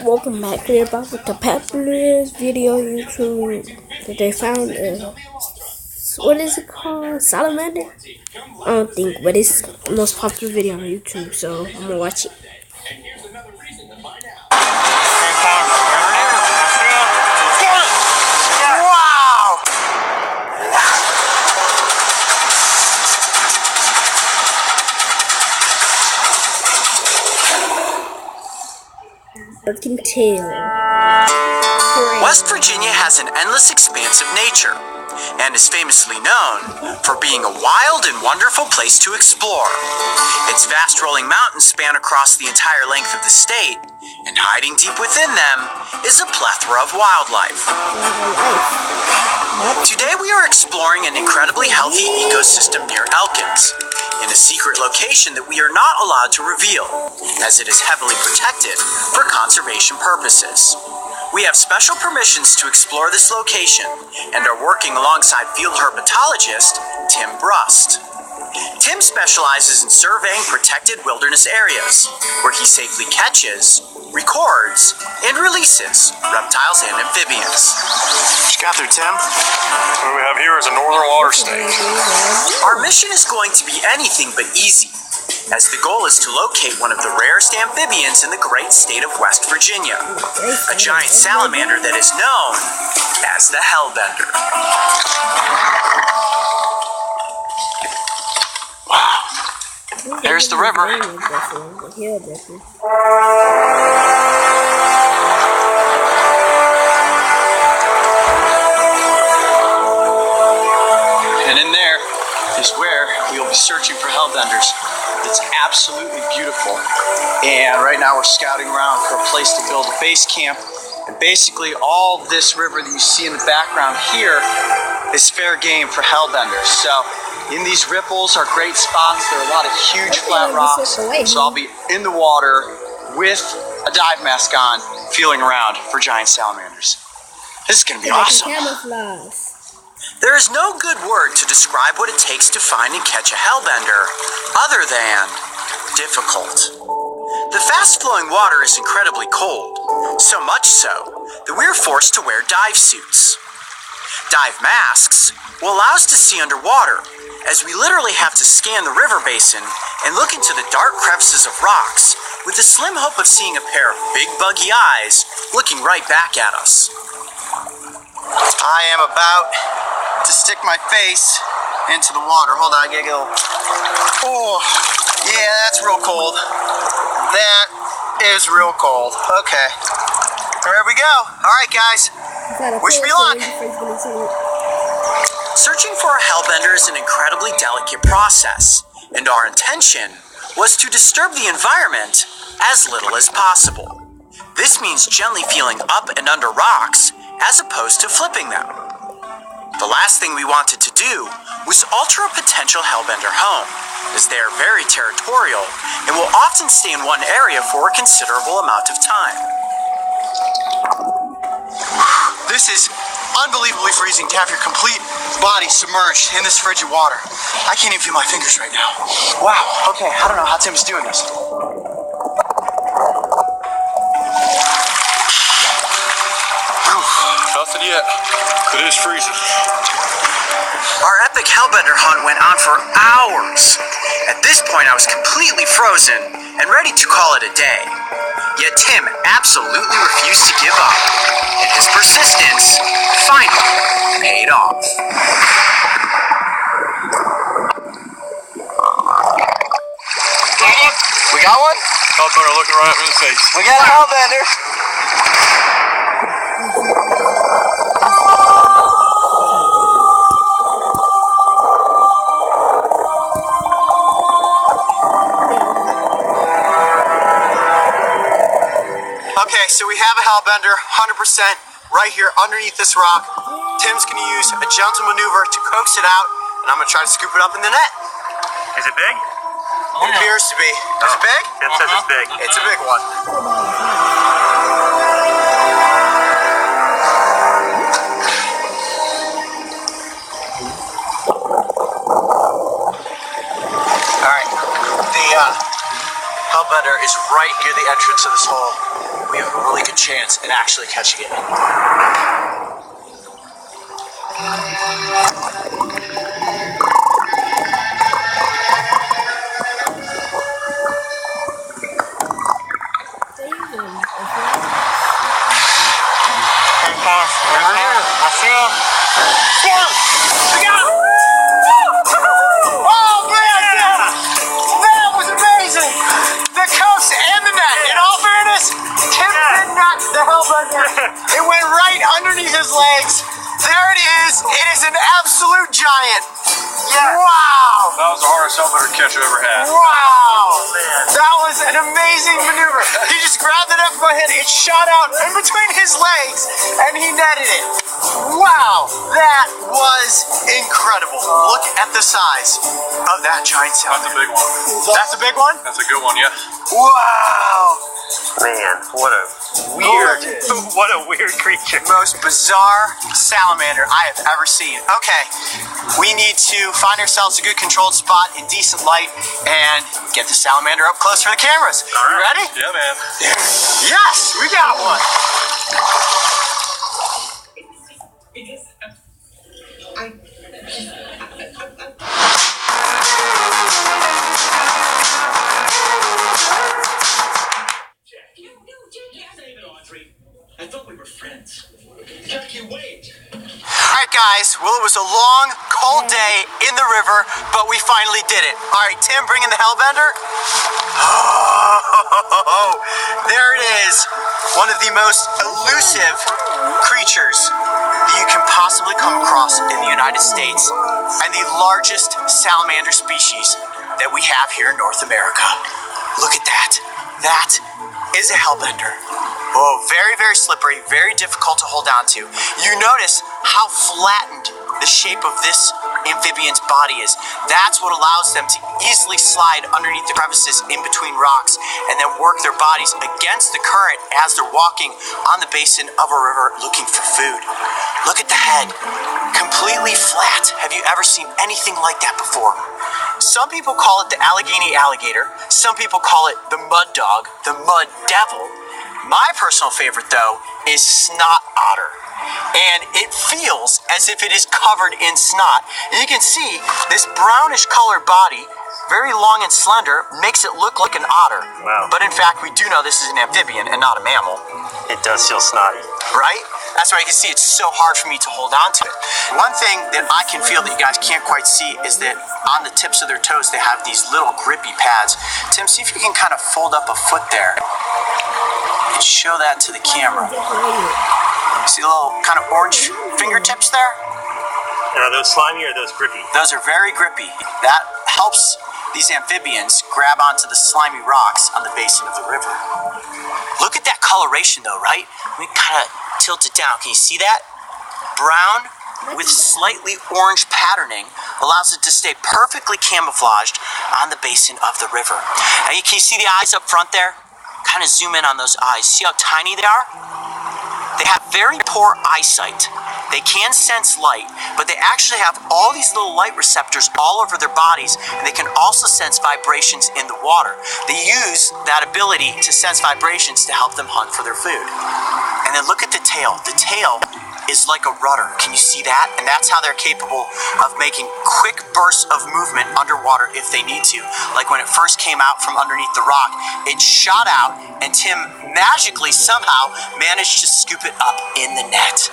Welcome back. We're about with the popularest video on YouTube that they found. What is it called? Salamander? I don't think, but it's the most popular video on YouTube, so I'm gonna watch it. Wow! Looking tail. West Virginia has an endless expanse of nature and is famously known for being a wild and wonderful place to explore. Its vast rolling mountains span across the entire length of the state, and hiding deep within them is a plethora of wildlife. Today we are exploring an incredibly healthy ecosystem near Elkins, in a secret location that we are not allowed to reveal, as it is heavily protected for conservation purposes. We have special permissions to explore this location and are working alongside field herpetologist Tim Brust. Tim specializes in surveying protected wilderness areas, where he safely catches, records, and releases reptiles and amphibians. What you got there, Tim? What we have here is a northern water snake. Our mission is going to be anything but easy, as the goal is to locate one of the rarest amphibians in the great state of West Virginia, a giant salamander that is known as the Hellbender. Wow. There's the river. And in there is where we will be searching for Hellbenders. It's absolutely beautiful. And right now we're scouting around for a place to build a base camp. And basically all this river that you see in the background here is fair game for Hellbenders. So in these ripples are great spots. There are a lot of huge flat rocks. So I'll be in the water with a dive mask on, feeling around for giant salamanders. This is going to be awesome. There is no good word to describe what it takes to find and catch a Hellbender other than difficult. The fast-flowing water is incredibly cold, so much so that we are forced to wear dive suits. Dive masks will allow us to see underwater, as we literally have to scan the river basin and look into the dark crevices of rocks with the slim hope of seeing a pair of big buggy eyes looking right back at us. I am about to stick my face into the water. Hold on, I gotta go. Oh, yeah, that's real cold. That is real cold. Okay, there we go. All right, guys, wish me luck. Searching for a Hellbender is an incredibly delicate process, and our intention was to disturb the environment as little as possible. This means gently feeling up and under rocks as opposed to flipping them. The last thing we wanted to do was alter a potential Hellbender home, as they are very territorial and will often stay in one area for a considerable amount of time. This is unbelievably freezing to have your complete body submerged in this frigid water. I can't even feel my fingers right now. Wow, okay, I don't know how Tim's doing this. Nothing yet. It is freezing. Our epic Hellbender hunt went on for hours. At this point, I was completely frozen and ready to call it a day. Yet Tim absolutely refused to give up, and his persistence finally paid off. We got one? Hellbender looking right up in the face. We got a Hellbender. Okay, so we have a Hellbender, 100% right here underneath this rock. Tim's going to use a gentle maneuver to coax it out, and I'm going to try to scoop it up in the net. Is it big? It appears to be. Is it big? It says it's big. It's a big one. All right, the Hellbender is right near the entrance of this hole. we have a really good chance at actually catching it. I see him. We got him! Oh man, that was amazing! The coast and the net. In all fairness, Tim did not the hellbender. It went right underneath his legs. There it is. It is an absolute giant. Yeah. Wow. That was the hardest hellbender catch I've ever had. Wow. That was an amazing maneuver. He just grabbed it up from my head. It shot out in between his legs, and he netted it. Wow. That was incredible. Look at the size of that giant salmon. That's a big one. That's a big one? That's a good one, yeah. Wow. Man, what a weird creature. Most bizarre salamander I have ever seen. Okay, we need to find ourselves a good controlled spot in decent light and get the salamander up close for the cameras. All right. You ready? Yeah, man. Yes, we got one. I thought we were friends. Jackie, wait. All right, guys. Well, it was a long, cold day in the river, but we finally did it. All right, Tim, bring in the hellbender. Oh, there it is. One of the most elusive creatures that you can possibly come across in the United States, and the largest salamander species that we have here in North America. Look at that. That is a hellbender. Oh, very, very slippery, very difficult to hold on to. You notice how flattened the shape of this amphibian's body is. That's what allows them to easily slide underneath the crevices in between rocks and then work their bodies against the current as they're walking on the basin of a river looking for food. Look at the head, completely flat. Have you ever seen anything like that before? Some people call it the Allegheny alligator. Some people call it the mud dog, the mud devil. My personal favorite, though, is snot otter. And it feels as if it is covered in snot. And you can see this brownish colored body, very long and slender, makes it look like an otter. Wow. But in fact, we do know this is an amphibian and not a mammal. It does feel snotty. Right? That's why you can see it's so hard for me to hold on to it. One thing that I can feel that you guys can't quite see is that on the tips of their toes, they have these little grippy pads. Tim, see if you can kind of fold up a foot there and show that to the camera. See the little kind of orange fingertips there? Are those slimy or are those grippy? Those are very grippy. That helps these amphibians grab onto the slimy rocks on the basin of the river. Look at that coloration though, right? We kind of tilt it down. Can you see that? Brown with slightly orange patterning allows it to stay perfectly camouflaged on the basin of the river. Now can you see the eyes up front there? Kind of zoom in on those eyes. See how tiny they are? They have very poor eyesight. They can sense light, but they actually have all these little light receptors all over their bodies, and they can also sense vibrations in the water. They use that ability to sense vibrations to help them hunt for their food. And then look at the tail. The tail is like a rudder. Can you see that? And that's how they're capable of making quick bursts of movement underwater if they need to. Like when it first came out from underneath the rock, it shot out, and Tim magically somehow managed to scoop it up in the net.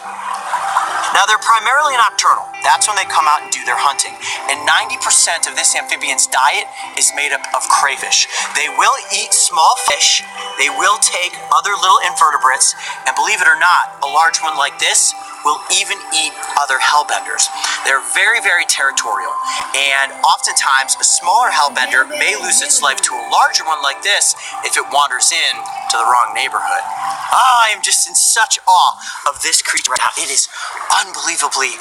Now they're primarily nocturnal. That's when they come out and do their hunting. And 90% of this amphibian's diet is made up of crayfish. They will eat small fish, they will take other little invertebrates, and believe it or not, a large one like this will even eat other hellbenders. They're very, very territorial. And oftentimes, a smaller hellbender may lose its life to a larger one like this if it wanders in to the wrong neighborhood. I am just in such awe of this creature right now. It is unbelievably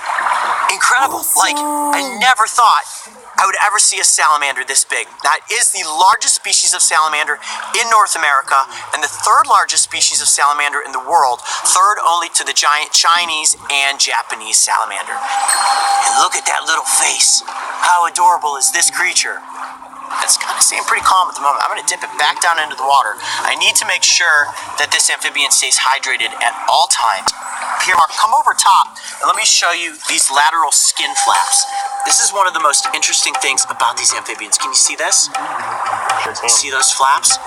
incredible. Like, I never thought I would ever see a salamander this big. That is the largest species of salamander in North America and the third largest species of salamander in the world, third only to the giant Chinese and Japanese salamander. And look at that little face. How adorable is this creature? It's kind of staying pretty calm at the moment. I'm going to dip it back down into the water. I need to make sure that this amphibian stays hydrated at all times. Here, Mark, come over top and let me show you these lateral skin flaps. This is one of the most interesting things about these amphibians. Can you see this? See those flaps?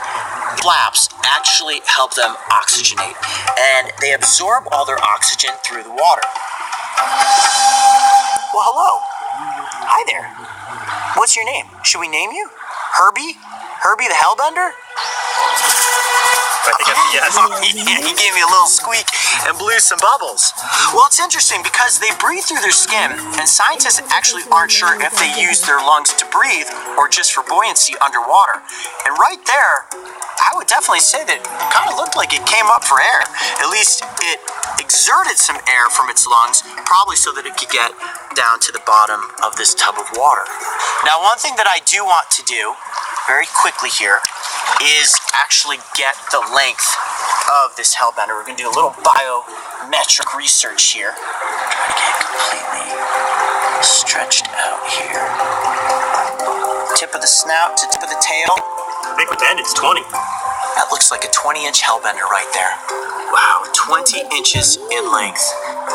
Flaps actually help them oxygenate, and they absorb all their oxygen through the water. Well, hello. Hi there. What's your name? Should we name you? Herbie? Herbie the Hellbender? I think that's a yes. He gave me a little squeak and blew some bubbles. Well, it's interesting because they breathe through their skin, and scientists actually aren't sure if they use their lungs to breathe or just for buoyancy underwater. And right there, I would definitely say that it kind of looked like it came up for air. At least it exerted some air from its lungs, probably so that it could get down to the bottom of this tub of water. Now, one thing that I do want to do very quickly here is actually get the length of this hellbender. We're going to do a little biometric research here. Get completely stretched out here. Tip of the snout to tip of the tail. I think with the end it's 20. That looks like a 20-inch hellbender right there. Wow, 20 inches in length.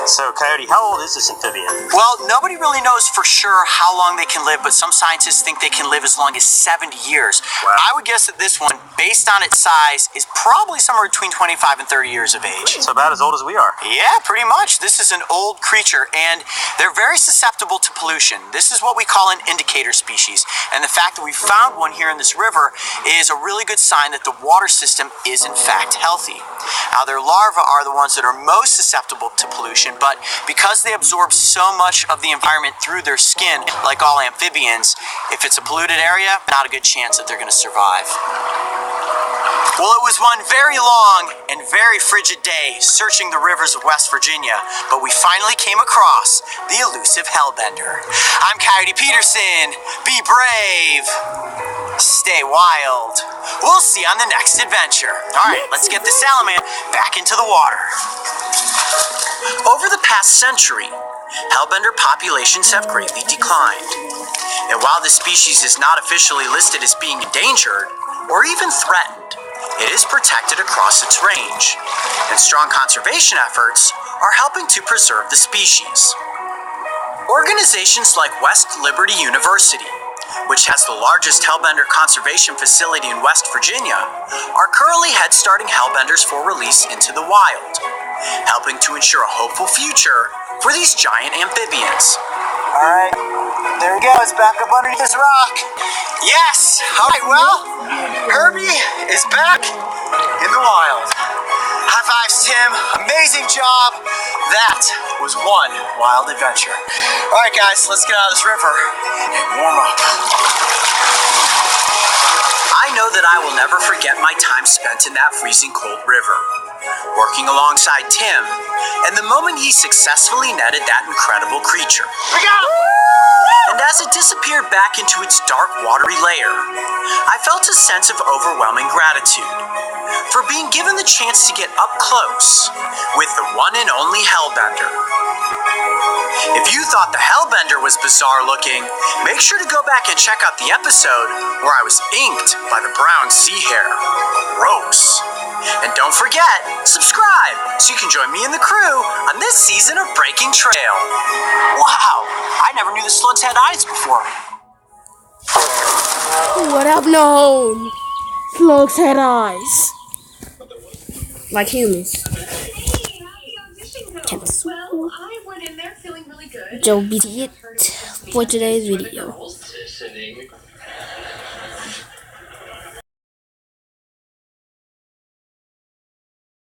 So, Coyote, how old is this amphibian? Well, nobody really knows for sure how long they can live, but some scientists think they can live as long as 70 years. Wow. I would guess that this one, based on its size, is probably somewhere between 25 and 30 years of age. So about as old as we are. Yeah, pretty much. This is an old creature, and they're very susceptible to pollution. This is what we call an indicator species, and the fact that we found one here in this river is a really good sign that the water system is in fact healthy. Now, their larvae are the ones that are most susceptible to pollution, but because they absorb so much of the environment through their skin, like all amphibians, if it's a polluted area, not a good chance that they're going to survive. Well, it was one very long and very frigid day searching the rivers of West Virginia, but we finally came across the elusive hellbender. I'm Coyote Peterson. Be brave. Stay wild. We'll see you on the next adventure. All right, let's get the salamander back into the water. Over the past century, hellbender populations have greatly declined. And while the species is not officially listed as being endangered or even threatened, it is protected across its range, and strong conservation efforts are helping to preserve the species. Organizations like West Liberty University, which has the largest hellbender conservation facility in West Virginia, are currently head-starting hellbenders for release into the wild, helping to ensure a hopeful future for these giant amphibians. All right, there he goes, back up underneath this rock. Yes! All right, well, Herbie is back in the wild. High fives, Tim. Amazing job. That was one wild adventure. All right, guys, let's get out of this river and warm up. I know that I will never forget my time spent in that freezing cold river, working alongside Tim, and the moment he successfully netted that incredible creature. We got him! And as it disappeared back into its dark, watery lair, I felt a sense of overwhelming gratitude for being given the chance to get up close with the one and only hellbender. If you thought the hellbender was bizarre looking, make sure to go back and check out the episode where I was inked by the brown sea hare. Gross. And don't forget, subscribe so you can join me and the crew on this season of Breaking Trail. Wow, I never knew the slugs had eyes before. Who would have known? Slugs had eyes. Like humans. Well, I went in there feeling really good. Joe be it for today's video.